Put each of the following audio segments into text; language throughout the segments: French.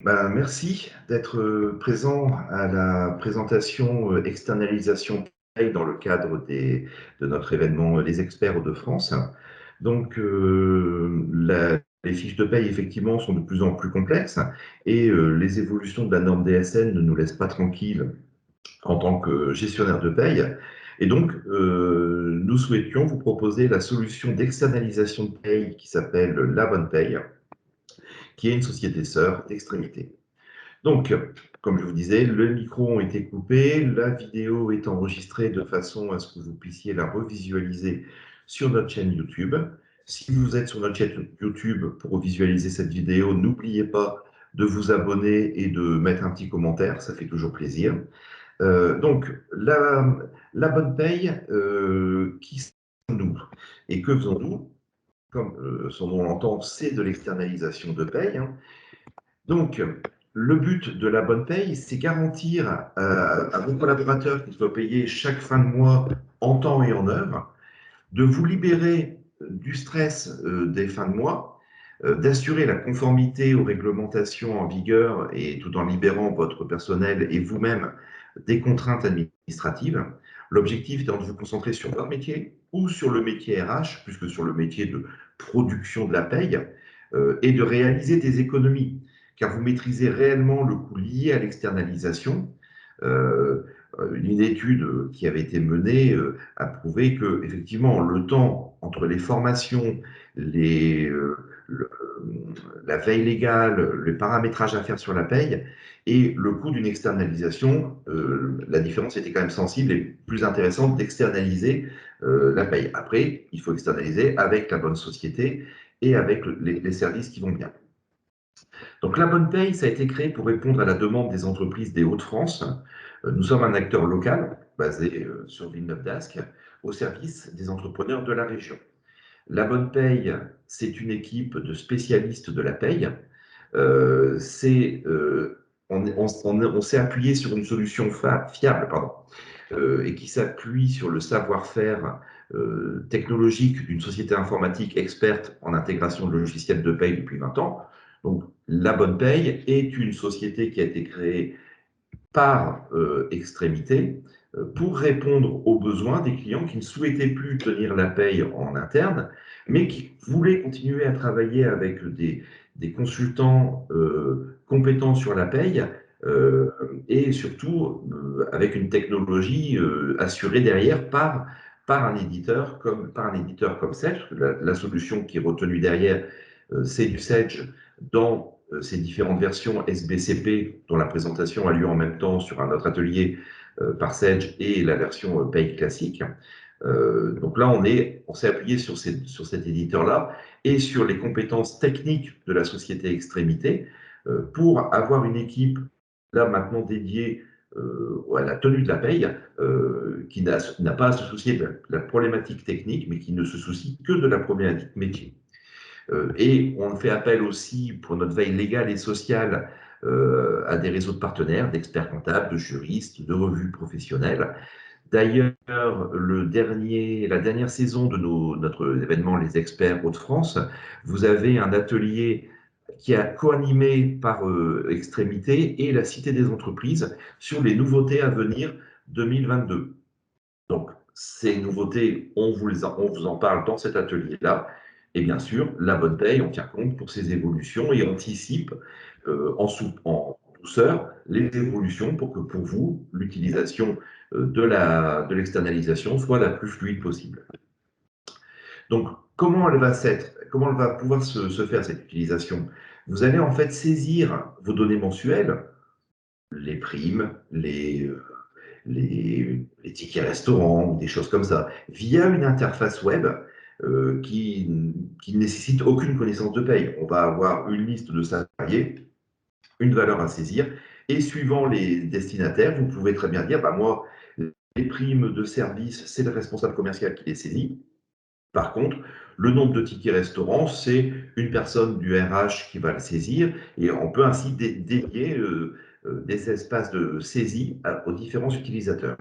Merci d'être présent à la présentation externalisation paye dans le cadre de notre événement Les Experts de France. Donc, les fiches de paye, effectivement, sont de plus en plus complexes et les évolutions de la norme DSN ne nous laissent pas tranquilles en tant que gestionnaire de paye. Et donc, nous souhaitions vous proposer la solution d'externalisation de paye qui s'appelle La Bonne Paye, qui est une société sœur d'Extrémité. Donc, comme je vous disais, le micro a été coupé, la vidéo est enregistrée de façon à ce que vous puissiez la revisualiser sur notre chaîne YouTube. Si vous êtes sur notre chaîne YouTube pour visualiser cette vidéo, n'oubliez pas de vous abonner et de mettre un petit commentaire, ça fait toujours plaisir. Donc, la bonne paye, qui sommes-nous et que faisons-nous? Comme son nom l'entend, c'est de l'externalisation de paye, hein. Donc, le but de la bonne paye, c'est garantir à vos collaborateurs qui soient payés chaque fin de mois en temps et en heure, de vous libérer du stress des fins de mois, d'assurer la conformité aux réglementations en vigueur et tout en libérant votre personnel et vous-même des contraintes administratives. L'objectif étant de vous concentrer sur votre métier ou sur le métier RH, plus que sur le métier de production de la paye, et de réaliser des économies, car vous maîtrisez réellement le coût lié à l'externalisation. Euh, une étude qui avait été menée a prouvé que, effectivement, le temps entre les formations, le, la veille légale, le paramétrage à faire sur la paye et le coût d'une externalisation, la différence était quand même sensible et plus intéressante d'externaliser la paye. Après, il faut externaliser avec la bonne société et avec les services qui vont bien. Donc la bonne paye, ça a été créé pour répondre à la demande des entreprises des Hauts-de-France. Nous sommes un acteur local basé sur Villeneuve-d'Ascq au service des entrepreneurs de la région. La bonne paye, c'est une équipe de spécialistes de la paye. Euh, on s'est appuyé sur une solution fiable, pardon, et qui s'appuie sur le savoir-faire technologique d'une société informatique experte en intégration de logiciels de paye depuis 20 ans. Donc, La Bonne Paye est une société qui a été créée par Extrémité pour répondre aux besoins des clients qui ne souhaitaient plus tenir la paye en interne, mais qui voulaient continuer à travailler avec des consultants compétents sur la paye euh, et surtout avec une technologie assurée derrière par un éditeur comme Sage. La solution qui est retenue derrière, c'est du Sage dans ces différentes versions SBCP, dont la présentation a lieu en même temps sur un autre atelier par Sage et la version Paye classique. Donc là, on s'est appuyé sur cet éditeur-là et sur les compétences techniques de la société Extrémité pour avoir une équipe là maintenant dédiée à la tenue de la paye, qui n'a pas à se soucier de la problématique technique, mais qui ne se soucie que de la problématique métier. Et on fait appel aussi pour notre veille légale et sociale à des réseaux de partenaires, d'experts comptables, de juristes, de revues professionnelles. D'ailleurs, la dernière saison de notre événement Les Experts Hauts-de-France, vous avez un atelier qui est co-animé par Extrémité et la Cité des entreprises sur les nouveautés à venir 2022. Donc, ces nouveautés, on vous en parle dans cet atelier-là. Et bien sûr, la bonne paye, on tient compte pour ces évolutions et anticipe en douceur les évolutions pour que pour vous, l'utilisation de l'externalisation soit la plus fluide possible. Donc, comment elle va pouvoir se faire cette utilisation? Vous allez en fait saisir vos données mensuelles, les primes, les tickets restaurants ou des choses comme ça, via une interface web qui ne nécessite aucune connaissance de paye. On va avoir une liste de salariés, une valeur à saisir, et suivant les destinataires, vous pouvez très bien dire, bah moi, les primes de service, c'est le responsable commercial qui les saisit. Par contre, le nombre de tickets restaurants, c'est une personne du RH qui va le saisir, et on peut ainsi dédier des espaces de saisie aux différents utilisateurs.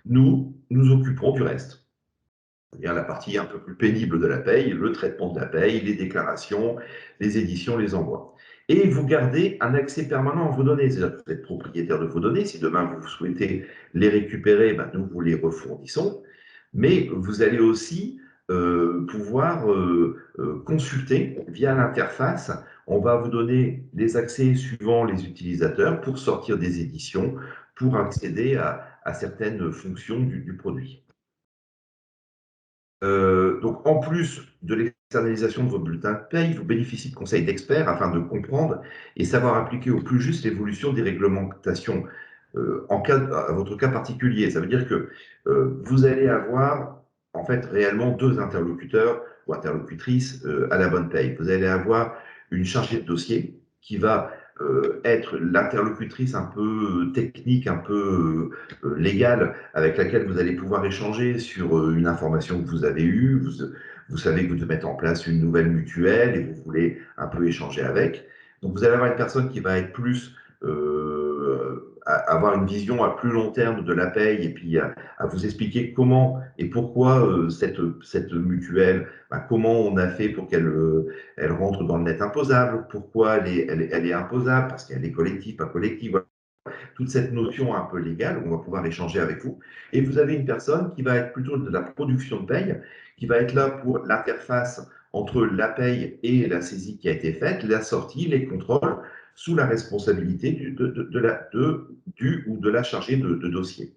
Nous occuperons du reste, c'est-à-dire la partie un peu plus pénible de la paye, le traitement de la paye, les déclarations, les éditions, les envois. Et vous gardez un accès permanent à vos données. C'est-à-dire que vous êtes propriétaire de vos données. Si demain vous souhaitez les récupérer, ben, nous vous les refournissons. Mais vous allez aussi pouvoir consulter via l'interface. On va vous donner des accès suivant les utilisateurs pour sortir des éditions, pour accéder à certaines fonctions du produit. Donc, en plus de l'externalisation de vos bulletins de paye, vous bénéficiez de conseils d'experts afin de comprendre et savoir appliquer au plus juste l'évolution des réglementations à votre cas particulier. Ça veut dire que vous allez avoir en fait réellement deux interlocuteurs ou interlocutrices à la bonne paye. Vous allez avoir une chargée de dossier qui va être l'interlocutrice un peu technique, un peu légale avec laquelle vous allez pouvoir échanger sur une information que vous avez eue. Vous savez que vous devez mettre en place une nouvelle mutuelle et vous voulez un peu échanger avec. Donc vous allez avoir une personne qui va être plus avoir une vision à plus long terme de la paye et puis à vous expliquer comment et pourquoi cette mutuelle, ben, comment on a fait pour qu'elle elle rentre dans le net imposable, pourquoi elle est imposable, parce qu'elle est collective, pas collective. Voilà, toute cette notion un peu légale, on va pouvoir échanger avec vous. Et vous avez une personne qui va être plutôt de la production de paye, qui va être là pour l'interface entre la paye et la saisie qui a été faite, la sortie, les contrôles, sous la responsabilité du ou de la chargée de dossier.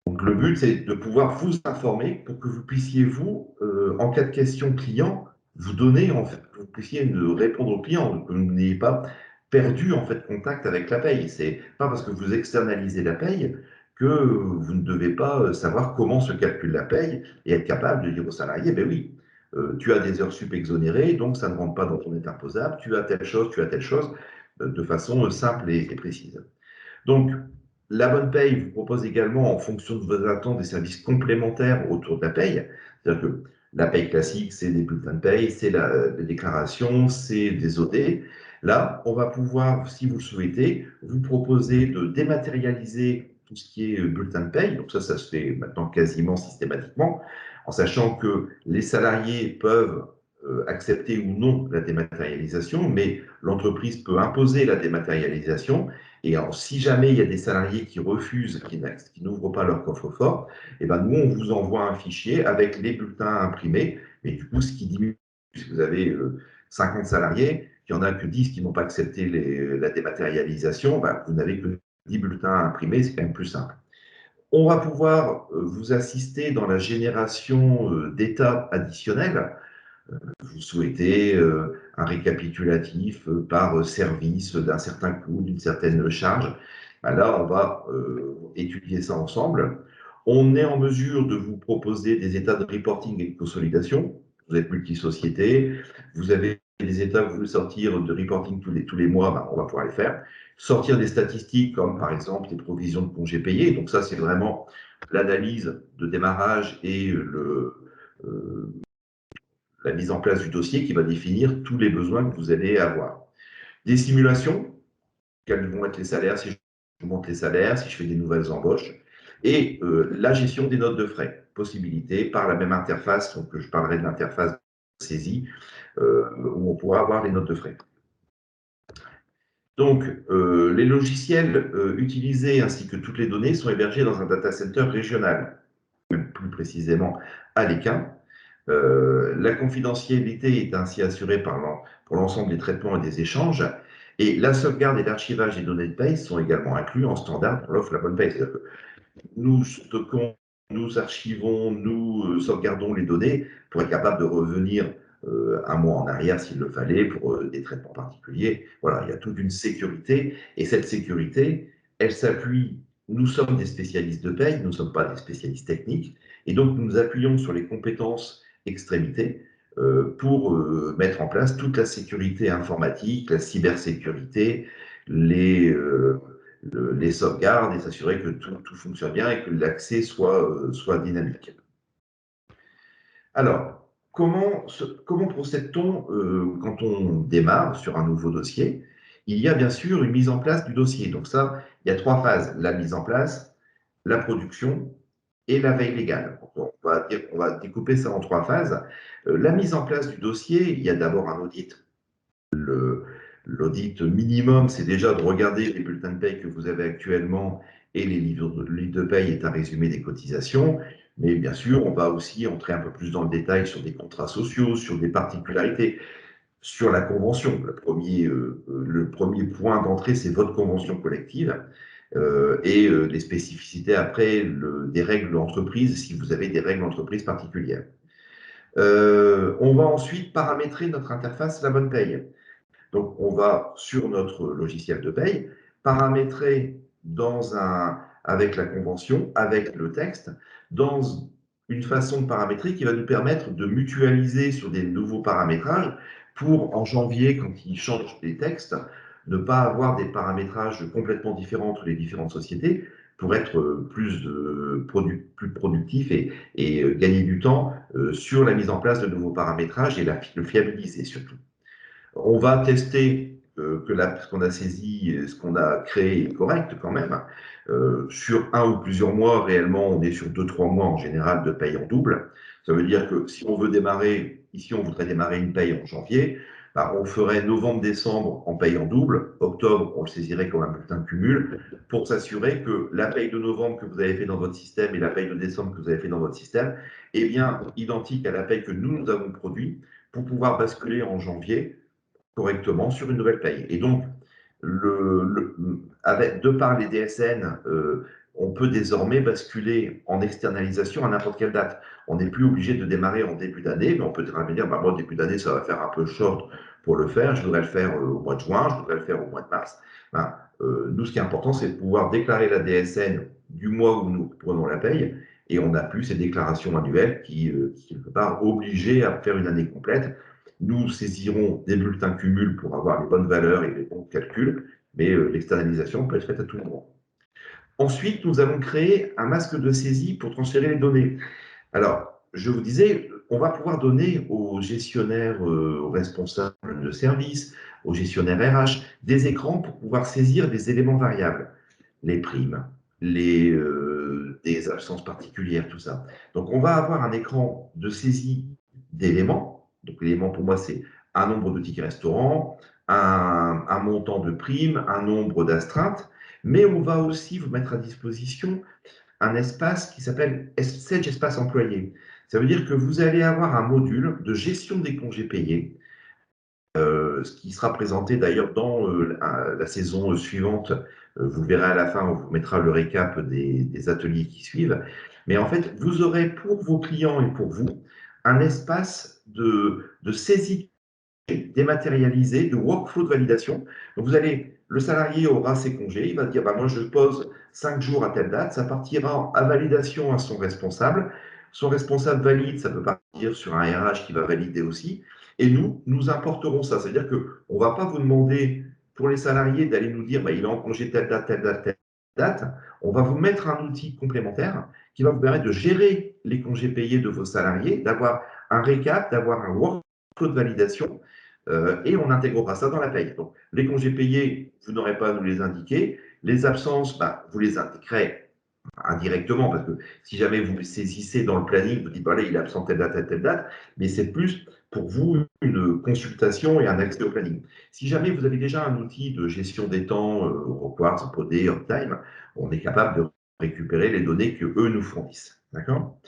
Donc le but, c'est de pouvoir vous informer pour que vous puissiez, vous, en cas de question client, vous donner, en fait, que vous puissiez répondre au client, que vous n'ayez pas perdu en fait contact avec la paye. C'est pas parce que vous externalisez la paye que vous ne devez pas savoir comment se calcule la paye et être capable de dire aux salariés, ben oui, tu as des heures sup exonérées, donc ça ne rentre pas dans ton net imposable, tu as telle chose, de façon simple et précise. Donc, la bonne paye vous propose également, en fonction de vos attentes, des services complémentaires autour de la paye. C'est-à-dire que la paye classique, c'est des bulletins de paye, c'est les déclarations, c'est des OD. Là, on va pouvoir, si vous le souhaitez, vous proposer de dématérialiser tout ce qui est bulletin de paye. Donc ça se fait maintenant quasiment systématiquement, en sachant que les salariés peuvent accepter ou non la dématérialisation, mais l'entreprise peut imposer la dématérialisation. Et alors, si jamais il y a des salariés qui refusent, qui n'ouvrent pas leur coffre-fort, eh ben nous, on vous envoie un fichier avec les bulletins imprimés. Mais du coup, ce qui diminue, si vous avez 50 salariés, il n'y en a que 10 qui n'ont pas accepté la dématérialisation, ben, vous n'avez que 10 bulletins imprimés, c'est quand même plus simple. On va pouvoir vous assister dans la génération d'états additionnels. Vous souhaitez un récapitulatif par service d'un certain coût, d'une certaine charge, ben là, on va étudier ça ensemble. On est en mesure de vous proposer des états de reporting et de consolidation. Vous êtes multisociété, vous avez des états que vous voulez sortir de reporting tous les mois, ben, on va pouvoir les faire. Sortir des statistiques comme par exemple les provisions de congés payés. Donc ça, c'est vraiment l'analyse de démarrage et la mise en place du dossier qui va définir tous les besoins que vous allez avoir. Des simulations, quels vont être les salaires, si je monte les salaires, si je fais des nouvelles embauches, et la gestion des notes de frais. Possibilité par la même interface, donc je parlerai de l'interface de saisie, où on pourra avoir les notes de frais. Donc, les logiciels utilisés ainsi que toutes les données sont hébergés dans un data center régional, plus précisément à l'EQUIN. La confidentialité est ainsi assurée pour l'ensemble des traitements et des échanges. Et la sauvegarde et l'archivage des données de paye sont également inclus en standard pour l'offre La Bonne Paye. C'est-à-dire que nous stockons, nous archivons, nous sauvegardons les données pour être capable de revenir un mois en arrière s'il le fallait pour des traitements particuliers. Voilà, il y a toute une sécurité. Et cette sécurité, elle s'appuie. Nous sommes des spécialistes de paye, nous ne sommes pas des spécialistes techniques. Et donc, nous nous appuyons sur les compétences extrémités pour mettre en place toute la sécurité informatique, la cybersécurité, les sauvegardes et s'assurer que tout fonctionne bien et que l'accès soit dynamique. Alors, comment procède-t-on quand on démarre sur un nouveau dossier? Il y a bien sûr une mise en place du dossier. Donc ça, il y a trois phases. La mise en place, la production et la veille légale. On va découper ça en trois phases. La mise en place du dossier, il y a d'abord un audit. L'audit minimum, c'est déjà de regarder les bulletins de paye que vous avez actuellement et les livres de paye est un résumé des cotisations. Mais bien sûr, on va aussi entrer un peu plus dans le détail sur des contrats sociaux, sur des particularités, sur la convention. Le premier point d'entrée, c'est votre convention collective et les spécificités après des règles d'entreprise, si vous avez des règles d'entreprise particulières. On va ensuite paramétrer notre interface La Bonne Paye. Donc, on va sur notre logiciel de paye paramétrer avec la convention, avec le texte, dans une façon de paramétrer qui va nous permettre de mutualiser sur des nouveaux paramétrages pour, en janvier, quand ils changent les textes, ne pas avoir des paramétrages complètement différents entre les différentes sociétés pour être plus productif et gagner du temps sur la mise en place de nouveaux paramétrages et le fiabiliser surtout. On va tester que ce qu'on a saisi, ce qu'on a créé est correct quand même. Sur un ou plusieurs mois, réellement, on est sur 2-3 mois en général de paye en double. Ça veut dire que si on veut démarrer, ici on voudrait démarrer une paye en janvier, bah, on ferait novembre-décembre en paye en double, octobre on le saisirait comme un bulletin de cumul, pour s'assurer que la paye de novembre que vous avez fait dans votre système et la paye de décembre que vous avez fait dans votre système est bien identique à la paye que nous avons produite pour pouvoir basculer en janvier correctement sur une nouvelle paye. Et donc, de par les DSN, on peut désormais basculer en externalisation à n'importe quelle date. On n'est plus obligé de démarrer en début d'année, mais on peut très bien dire, bah, moi, début d'année, ça va faire un peu short pour le faire. Je voudrais le faire au mois de juin, je voudrais le faire au mois de mars. Ben, nous, ce qui est important, c'est de pouvoir déclarer la DSN du mois où nous prenons la paye, et on n'a plus ces déclarations annuelles qui quelque part, obligées à faire une année complète. Nous saisirons des bulletins cumul pour avoir les bonnes valeurs et les bons calculs, mais l'externalisation peut être faite à tout moment. Ensuite, nous allons créer un masque de saisie pour transférer les données. Alors, je vous disais, on va pouvoir donner aux gestionnaires, aux responsables de service, aux gestionnaires RH, des écrans pour pouvoir saisir des éléments variables, les primes, des absences particulières, tout ça. Donc, on va avoir un écran de saisie d'éléments. Donc, l'élément, pour moi, c'est un nombre de tickets restaurants, un montant de primes, un nombre d'astreintes, mais on va aussi vous mettre à disposition un espace qui s'appelle Sage Espace Employé. Ça veut dire que vous allez avoir un module de gestion des congés payés, ce qui sera présenté d'ailleurs dans la saison suivante. Vous le verrez à la fin, on vous mettra le récap des ateliers qui suivent. Mais en fait, vous aurez pour vos clients et pour vous un espace de saisie dématérialisé, de workflow de validation. Donc le salarié aura ses congés, il va dire, bah, moi je pose 5 jours à telle date, ça partira à validation à son responsable. Son responsable valide, ça peut partir sur un RH qui va valider aussi. Et nous importerons ça. C'est-à-dire qu'on ne va pas vous demander pour les salariés d'aller nous dire, bah, il est en congé telle date, telle date, telle date. On va vous mettre un outil complémentaire qui va vous permettre de gérer les congés payés de vos salariés, d'avoir un récap, d'avoir un workflow de validation et on intégrera ça dans la paye. Donc, les congés payés, vous n'aurez pas à nous les indiquer. Les absences, bah, vous les indiquerez indirectement, parce que si jamais vous saisissez dans le planning, vous dites, voilà, il est absent telle date à telle date, mais c'est plus pour vous une consultation et un accès au planning. Si jamais vous avez déjà un outil de gestion des temps, Quartz, Podé, Uptime, on est capable de récupérer les données que eux nous fournissent. D'accord?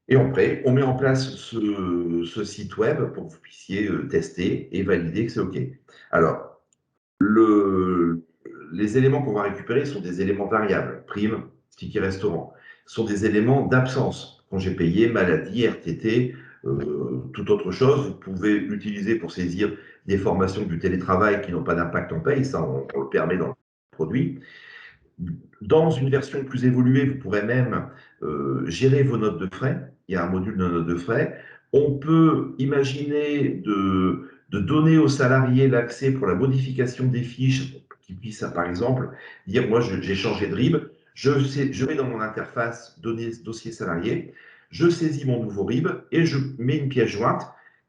Et après, on met en place ce site web pour que vous puissiez tester et valider que c'est OK. Alors, les éléments qu'on va récupérer sont des éléments variables, primes, tickets restaurant. Ce sont des éléments d'absence, congés payés, maladie, RTT, toute autre chose. Vous pouvez l'utiliser pour saisir des formations du télétravail qui n'ont pas d'impact en paye, ça on le permet dans le produit. Dans une version plus évoluée, vous pourrez même gérer vos notes de frais. Il y a un module de notes de frais. On peut imaginer de donner aux salariés l'accès pour la modification des fiches, qui puissent, par exemple, dire, moi, j'ai changé de RIB, je vais dans mon interface donner ce dossier salarié, je saisis mon nouveau RIB et je mets une pièce jointe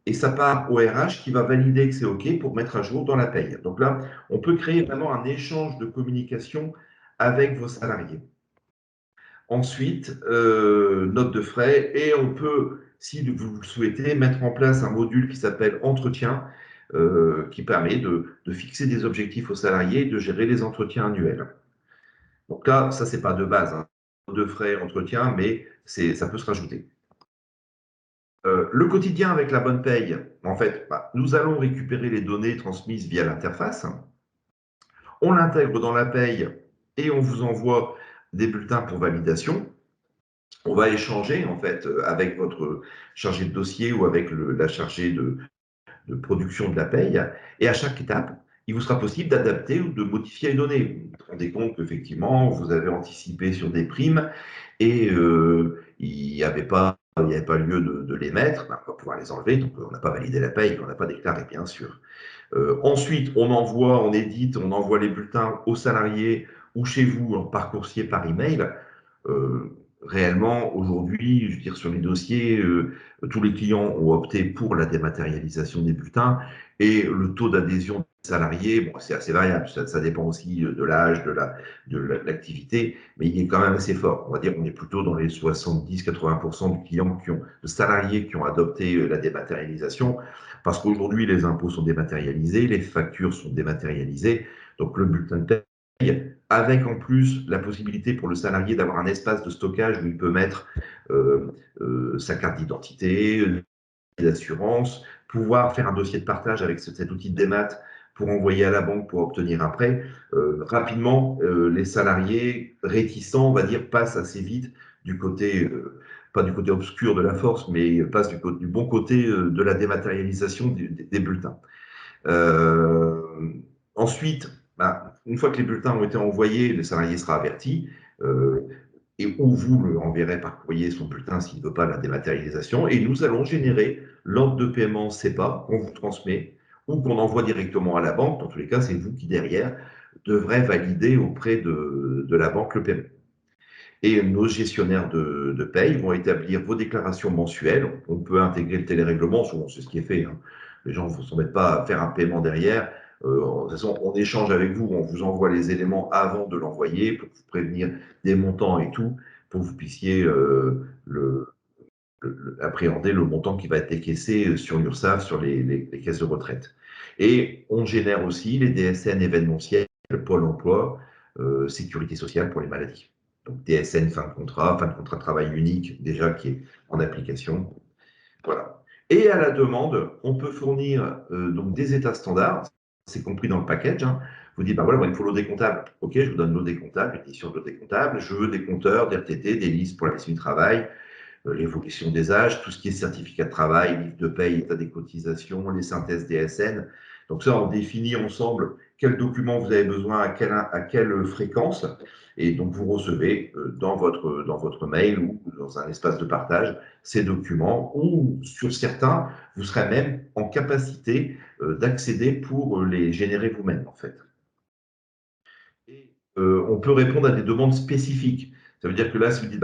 et ça part au RH qui va valider que c'est OK pour mettre à jour dans la paye. Donc là, on peut créer vraiment un échange de communication avec vos salariés. Ensuite, note de frais, et on peut, si vous le souhaitez, mettre en place un module qui s'appelle entretien. qui permet de fixer des objectifs aux salariés et de gérer les entretiens annuels. Donc là, ça, c'est pas de base, hein, de frais, entretien, mais ça peut se rajouter. Le quotidien avec la bonne paye, en fait, nous allons récupérer les données transmises via l'interface, on l'intègre dans la paye et on vous envoie des bulletins pour validation. On va échanger en fait avec votre chargé de dossier ou avec la chargée de production de la paye. Et à chaque étape, il vous sera possible d'adapter ou de modifier les données. Vous vous rendez compte qu'effectivement, vous avez anticipé sur des primes et il n'y avait pas lieu de les mettre. Ben, on va pouvoir les enlever. Donc, on n'a pas validé la paye, on n'a pas déclaré, bien sûr. Ensuite, on édite, on envoie les bulletins aux salariés ou chez vous par coursier, par email. Euh, Réellement, aujourd'hui, je veux dire, sur les dossiers, tous les clients ont opté pour la dématérialisation des bulletins et le taux d'adhésion des salariés, bon, c'est assez variable, ça dépend aussi de l'âge, de l'activité, mais il est quand même assez fort. On va dire qu'on est plutôt dans les 70-80% de salariés qui ont adopté la dématérialisation, parce qu'aujourd'hui, les impôts sont dématérialisés, les factures sont dématérialisées, donc le bulletin de paie avec en plus la possibilité pour le salarié d'avoir un espace de stockage où il peut mettre sa carte d'identité, des assurances, pouvoir faire un dossier de partage avec cet outil de démat pour envoyer à la banque pour obtenir un prêt. Rapidement, les salariés réticents, on va dire, passent assez vite du côté, pas du côté obscur de la force, mais passent du bon côté de la dématérialisation des bulletins. Euh, Ensuite, une fois que les bulletins ont été envoyés, le salarié sera averti, euh, et ou vous le enverrez par courrier son bulletin s'il ne veut pas la dématérialisation, et nous allons générer l'ordre de paiement CEPA qu'on vous transmet ou qu'on envoie directement à la banque. Dans tous les cas, c'est vous qui, derrière, devrez valider auprès de la banque le paiement. Et nos gestionnaires de paye vont établir vos déclarations mensuelles. On peut intégrer le télérèglement, souvent c'est ce qui est fait, hein. Les gens ne s'en mettent pas à faire un paiement derrière. De toute façon, on échange avec vous, on vous envoie les éléments avant de l'envoyer pour vous prévenir des montants et tout, pour que vous puissiez appréhender le montant qui va être décaissé sur l'URSSAF, sur les caisses de retraite. Et on génère aussi les DSN événementiels, Pôle emploi, sécurité sociale pour les maladies. Donc DSN fin de contrat de travail unique, déjà qui est en application. Voilà. Et à la demande, on peut fournir donc des états standards, c'est compris dans le package, hein. Vous dites, bah voilà, il me faut l'OD comptable. Ok, je vous donne l'OD comptable, l'édition de l'OD comptable. Je veux des compteurs, des RTT, des listes pour la médecine du travail, l'évolution des âges, tout ce qui est certificat de travail, livre de paye, état des cotisations, les synthèses DSN. Donc ça, on définit ensemble quel document vous avez besoin, à quelle fréquence, et donc vous recevez dans votre mail ou dans un espace de partage ces documents, ou sur certains, vous serez même en capacité d'accéder pour les générer vous-même, en fait. Et on peut répondre à des demandes spécifiques. Ça veut dire que là, si vous dites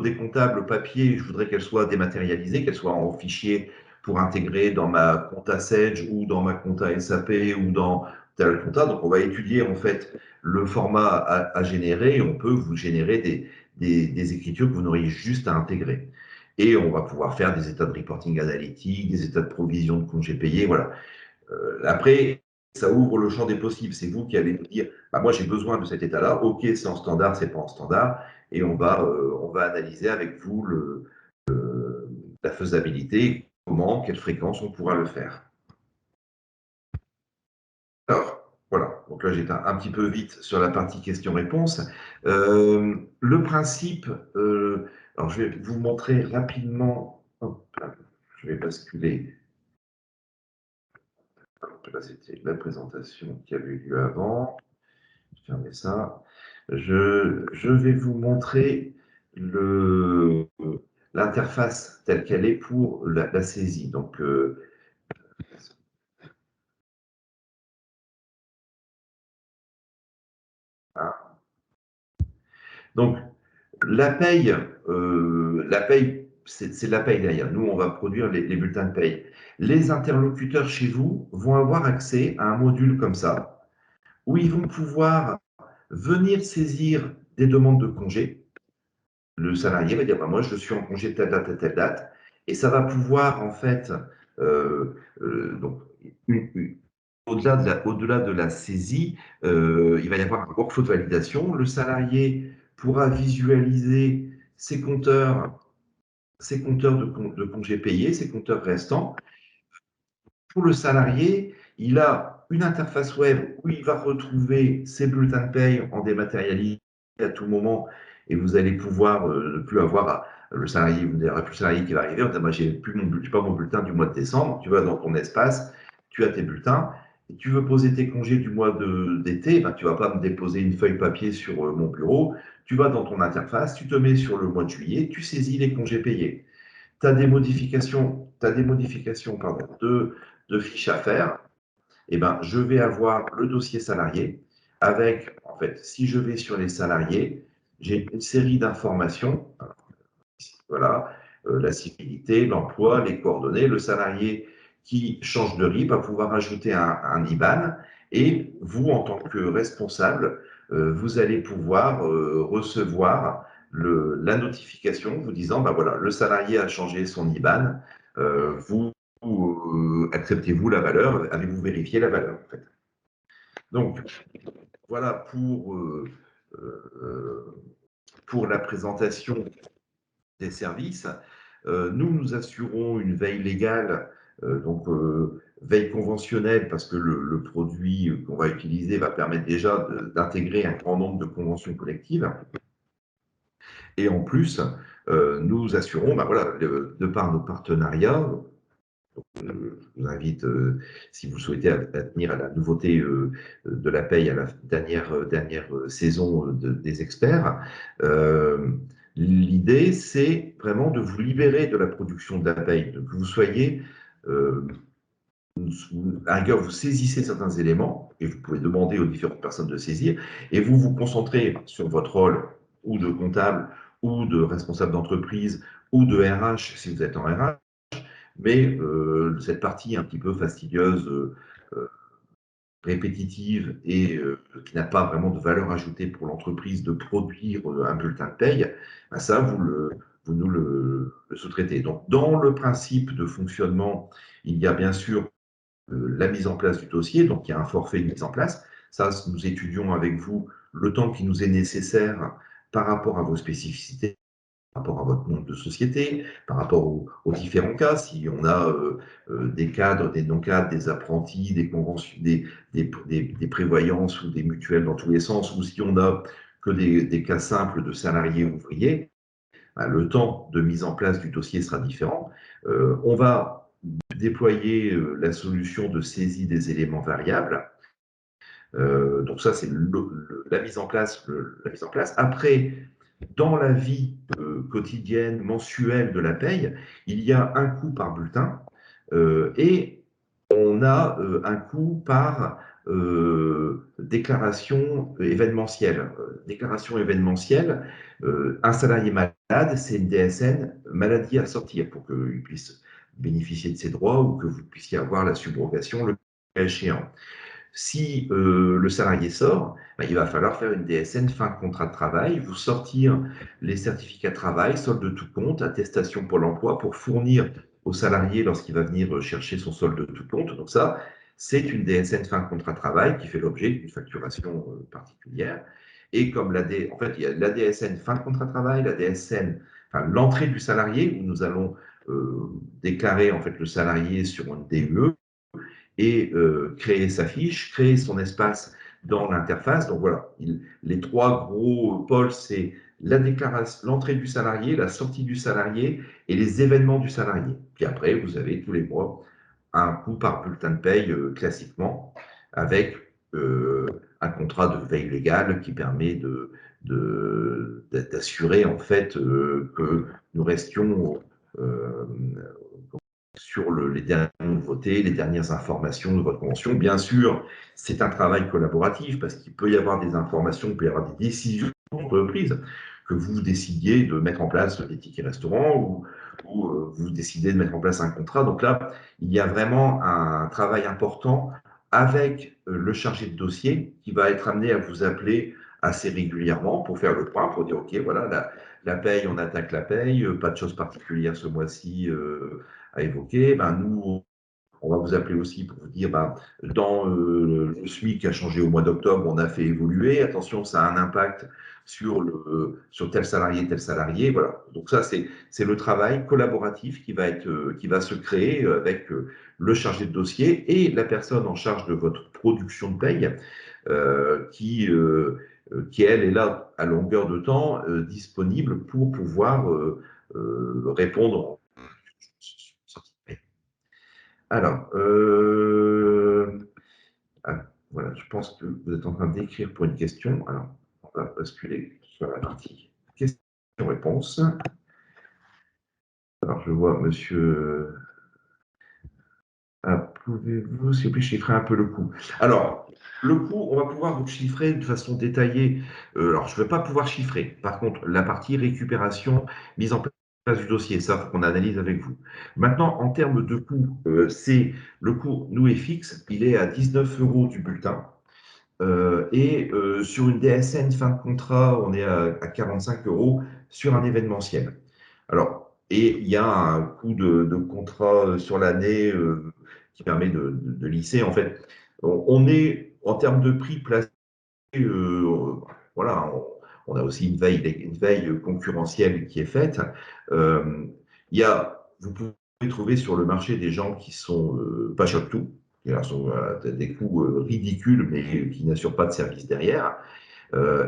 des comptables papier, je voudrais qu'elle soit dématérialisée, qu'elle soit en fichier pour intégrer dans ma compta Sage ou dans ma compta SAP ou dans tel compta. Donc, on va étudier en fait le format à générer et on peut vous générer des écritures que vous n'auriez juste à intégrer. Et on va pouvoir faire des états de reporting analytique, des états de provision de congés payés, voilà. Après, ça ouvre le champ des possibles. C'est vous qui allez nous dire, bah, moi j'ai besoin de cet état-là. Ok, c'est en standard, c'est pas en standard, et on va analyser avec vous la faisabilité, comment, quelle fréquence on pourra le faire. Alors, voilà. Donc là, j'étais un petit peu vite sur la partie questions-réponses. Le principe, alors je vais vous montrer rapidement. Hop, je vais basculer. Là, c'était la présentation qui avait eu lieu avant. Fermer ça. Je vais vous montrer l'interface telle qu'elle est pour la saisie. Donc, hein. Donc la paye, c'est la paye derrière. Nous, on va produire les bulletins de paye. Les interlocuteurs chez vous vont avoir accès à un module comme ça, où ils vont pouvoir venir saisir des demandes de congés. Le salarié va dire, bah, moi, je suis en congé de telle date à telle date, et ça va pouvoir, en fait, donc, au-delà de la saisie, il va y avoir un workflow de validation. Le salarié pourra visualiser ses compteurs, de congés payés, ses compteurs restants. Pour le salarié, il a une interface web où il va retrouver ses bulletins de paye en dématérialisé à tout moment et vous allez pouvoir ne plus avoir le salarié, vous n'aurez plus le salarié qui va arriver en disant moi j'ai pas mon bulletin du mois de décembre. Tu vas dans ton espace, tu as tes bulletins. Et tu veux poser tes congés du mois d'été, ben, tu vas pas me déposer une feuille papier sur mon bureau. Tu vas dans ton interface, tu te mets sur le mois de juillet, tu saisis les congés payés. Tu as des modifications, pardon, de fiches à faire, eh ben, je vais avoir le dossier salarié avec, en fait, si je vais sur les salariés, j'ai une série d'informations, voilà, la civilité, l'emploi, les coordonnées, le salarié qui change de RIB va pouvoir ajouter un IBAN et vous, en tant que responsable, vous allez pouvoir recevoir la notification vous disant, ben voilà, le salarié a changé son IBAN, vous acceptez-vous la valeur, avez-vous vérifié la valeur en fait. Donc voilà pour la présentation des services. Nous assurons une veille légale, veille conventionnelle, parce que le produit qu'on va utiliser va permettre déjà d'intégrer un grand nombre de conventions collectives. Et en plus, nous assurons, ben voilà, de par nos partenariats, je vous invite, si vous souhaitez, à tenir à la nouveauté de la paye à la dernière saison des experts. L'idée, c'est vraiment de vous libérer de la production de la paye, que vous soyez, à rigueur, vous saisissez certains éléments, et vous pouvez demander aux différentes personnes de saisir, et vous vous concentrez sur votre rôle ou de comptable, ou de responsable d'entreprise, ou de RH, si vous êtes en RH, mais cette partie un petit peu fastidieuse, répétitive et qui n'a pas vraiment de valeur ajoutée pour l'entreprise de produire un bulletin de paye, ben ça, vous nous le sous-traitez. Donc, dans le principe de fonctionnement, il y a bien sûr la mise en place du dossier, donc il y a un forfait de mise en place. Ça, nous étudions avec vous le temps qui nous est nécessaire par rapport à vos spécificités, par rapport à votre nombre de société, par rapport aux différents cas, si on a des cadres, des non-cadres, des apprentis, des conventions, des prévoyances ou des mutuelles dans tous les sens, ou si on a que des cas simples de salariés ouvriers, ben, le temps de mise en place du dossier sera différent. On va déployer la solution de saisie des éléments variables. Donc ça, c'est la mise en place. La mise en place. Après, dans la vie quotidienne, mensuelle de la paye, il y a un coût par bulletin et on a un coût par déclaration événementielle. Déclaration événementielle, un salarié malade, c'est une DSN maladie à sortir pour qu'il puisse bénéficier de ses droits ou que vous puissiez avoir la subrogation le cas échéant. Si le salarié sort, ben, il va falloir faire une DSN fin de contrat de travail, vous sortir les certificats de travail, solde de tout compte, attestation Pôle emploi pour fournir au salarié lorsqu'il va venir chercher son solde de tout compte. Donc ça, c'est une DSN fin de contrat de travail qui fait l'objet d'une facturation particulière. Et comme en fait, il y a la DSN fin de contrat de travail, la DSN, enfin, l'entrée du salarié, où nous allons déclarer en fait le salarié sur une DUE, et créer sa fiche, créer son espace dans l'interface. Donc voilà, les trois gros pôles, c'est la déclaration, l'entrée du salarié, la sortie du salarié et les événements du salarié. Puis après, vous avez tous les mois un coût par bulletin de paye classiquement, avec un contrat de veille légale qui permet d'assurer en fait que nous restions sur les dernières nouveautés, les dernières informations de votre convention. Bien sûr, c'est un travail collaboratif parce qu'il peut y avoir des informations, il peut y avoir des décisions prises, que vous décidiez de mettre en place des tickets restaurants ou vous décidez de mettre en place un contrat. Donc là, il y a vraiment un travail important avec le chargé de dossier qui va être amené à vous appeler assez régulièrement pour faire le point, pour dire, OK, voilà, la paye, on attaque la paye, pas de choses particulières ce mois-ci à évoquer. Ben, nous, On va vous appeler aussi pour vous dire, bah, dans le SMIC qui a changé au mois d'octobre, on a fait évoluer. Attention, ça a un impact sur tel salarié. Voilà. Donc ça, c'est le travail collaboratif qui va se créer avec le chargé de dossier et la personne en charge de votre production de paye, qui elle est là à longueur de temps disponible pour pouvoir répondre. Alors, ah, voilà, je pense que vous êtes en train d'écrire pour une question. Alors, on va basculer sur la partie questions-réponses. Alors, je vois monsieur. Pouvez-vous, s'il vous plaît, chiffrer un peu le coût? Alors, le coût, on va pouvoir vous chiffrer de façon détaillée. Alors, je ne vais pas pouvoir chiffrer. Par contre, la partie récupération, mise en place du dossier, ça, il faut qu'on analyse avec vous. Maintenant, en termes de coût, c'est le coût, nous, est fixe. Il est à 19 euros du bulletin. Sur une DSN fin de contrat, on est à 45 euros sur un événementiel. Alors, et il y a un coût de contrat sur l'année qui permet de lisser. En fait, on est en termes de prix placé, voilà, on a aussi une veille concurrentielle qui est faite. Vous pouvez trouver sur le marché des gens qui sont pas choc tout, qui sont des coûts ridicules, mais qui n'assurent pas de service derrière.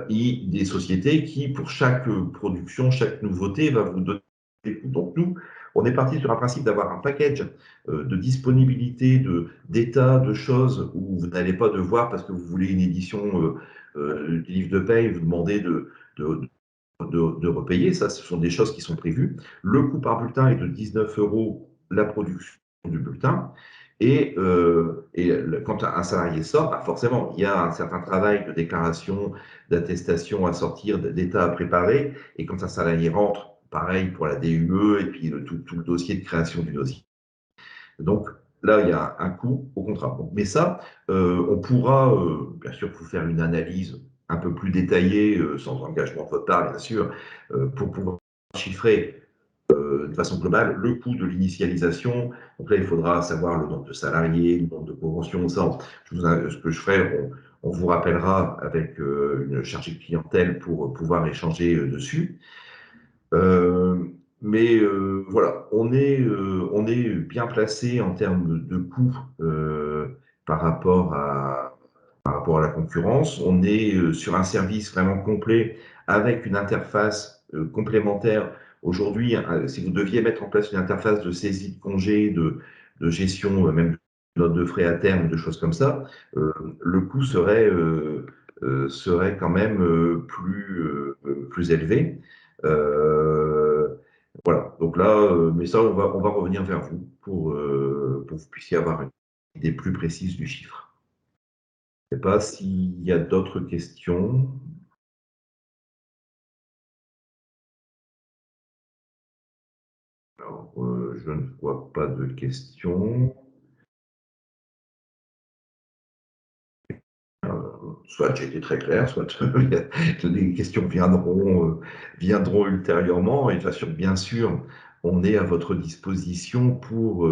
Et des sociétés qui, pour chaque production, chaque nouveauté, va vous donner des coûts. Donc nous, on est parti sur un principe d'avoir un package de disponibilité, d'état, de choses où vous n'allez pas devoir, parce que vous voulez une édition du livre de paye, vous demandez de, de repayer. Ça, ce sont des choses qui sont prévues. Le coût par bulletin est de 19 euros la production du bulletin. Quand un salarié sort, bah forcément, il y a un certain travail de déclaration, d'attestation à sortir, d'état à préparer. Et quand un salarié rentre, pareil pour la DUE et puis tout le dossier de création du dossier. Donc là, il y a un coût au contrat. Mais ça, on pourra bien sûr vous faire une analyse un peu plus détaillée, sans engagement de votre part, bien sûr, pour pouvoir chiffrer de façon globale le coût de l'initialisation. Donc là, il faudra savoir le nombre de salariés, le nombre de conventions. Ça, ce que je ferai, on vous rappellera avec une chargée de clientèle pour pouvoir échanger dessus. Euh, voilà, on est bien placé en termes de coûts par rapport par rapport à la concurrence. On est sur un service vraiment complet avec une interface complémentaire. Aujourd'hui, si vous deviez mettre en place une interface de saisie de congé, de gestion, même de notes de frais à terme, de choses comme ça, le coût serait quand même plus élevé. Voilà, donc là, mais ça, on va revenir vers vous pour que vous puissiez avoir une idée plus précise du chiffre. Je ne sais pas s'il y a d'autres questions. Alors, je ne vois pas de questions. Soit j'ai été très clair, soit les questions viendront ultérieurement. Et bien sûr, on est à votre disposition pour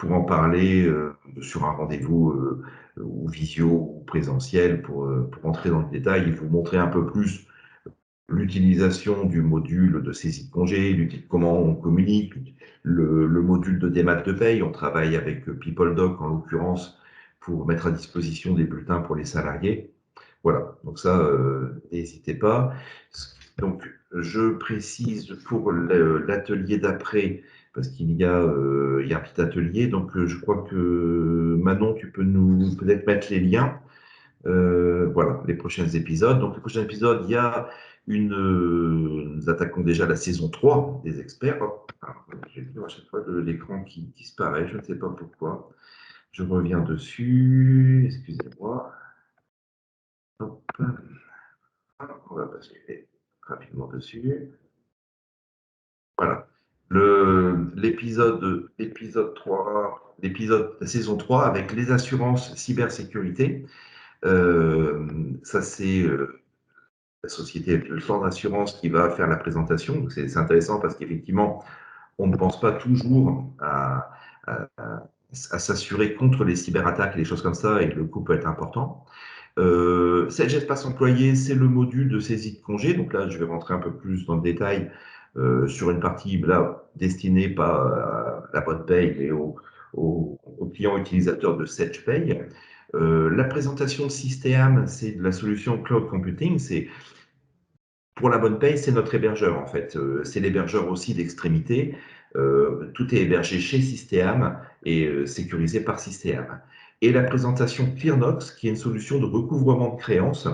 en parler sur un rendez-vous ou visio ou présentiel pour entrer dans le détail et vous montrer un peu plus l'utilisation du module de saisie de congé, comment on communique, le module de démat de paye. On travaille avec PeopleDoc en l'occurrence pour mettre à disposition des bulletins pour les salariés. Voilà, donc ça, n'hésitez pas. Donc, je précise pour l'atelier d'après, parce il y a un petit atelier, donc je crois que Manon, tu peux nous peut-être mettre les liens. Voilà, les prochains épisodes. Donc, les prochains épisodes, il y a nous attaquons déjà la saison 3 des experts. Hop, j'ai à chaque fois l'écran qui disparaît, je ne sais pas pourquoi. Je reviens dessus, excusez-moi. Hop, on va passer rapidement dessus. Voilà. L'épisode 3, la saison 3 avec les assurances cybersécurité. Ça, c'est la société, le fonds d'assurance qui va faire la présentation. C'est intéressant parce qu'effectivement, on ne pense pas toujours à s'assurer contre les cyberattaques et les choses comme ça, et le coût peut être important. Cet espace employé, c'est le module de saisie de congé. Donc là, je vais rentrer un peu plus dans le détail sur une partie là, destinée pas à la bonne paye, mais aux clients utilisateurs de SedgePay. La présentation de System, c'est de la solution Cloud Computing. C'est pour la bonne paye, c'est notre hébergeur en fait. C'est l'hébergeur aussi d'extrémité. Tout est hébergé chez System et sécurisé par System. Et la présentation ClearNox, qui est une solution de recouvrement de créances,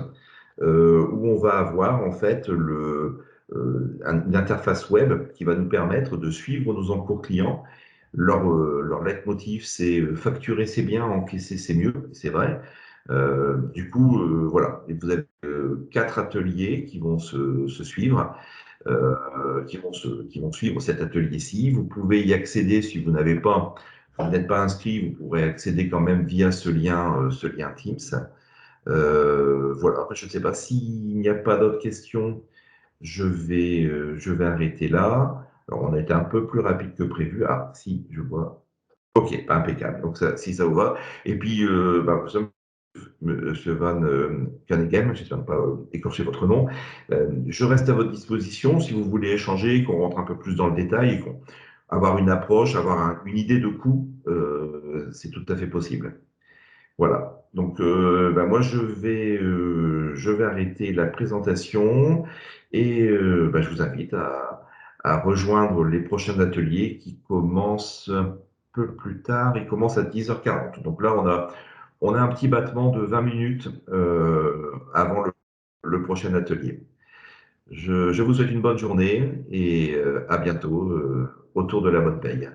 où on va avoir en fait une interface web qui va nous permettre de suivre nos encours clients. Leur leitmotiv, c'est facturer c'est bien, encaisser c'est mieux, c'est vrai. Du coup, voilà, et vous avez 4 ateliers qui vont se suivre, qui vont suivre cet atelier-ci. Vous pouvez y accéder si vous n'êtes pas inscrit, vous pourrez accéder quand même via ce lien Teams. Voilà, après, je ne sais pas s'il n'y a pas d'autres questions, je vais arrêter là. Alors, on a été un peu plus rapide que prévu. Ah, si, je vois. Ok, impeccable. Donc, ça, si ça vous va. Et puis, bah, Monsieur Van Caneghem, j'espère ne pas écorcher votre nom. Je reste à votre disposition si vous voulez échanger, qu'on rentre un peu plus dans le détail et qu'on avoir une approche, avoir une idée de coût, c'est tout à fait possible. Voilà. Donc, bah, moi, je vais arrêter la présentation et bah, je vous invite à rejoindre les prochains ateliers qui commencent un peu plus tard. Ils commencent à 10h40. Donc là, on a un petit battement de 20 minutes avant le prochain atelier. Je vous souhaite une bonne journée et à bientôt autour de la bonne paye.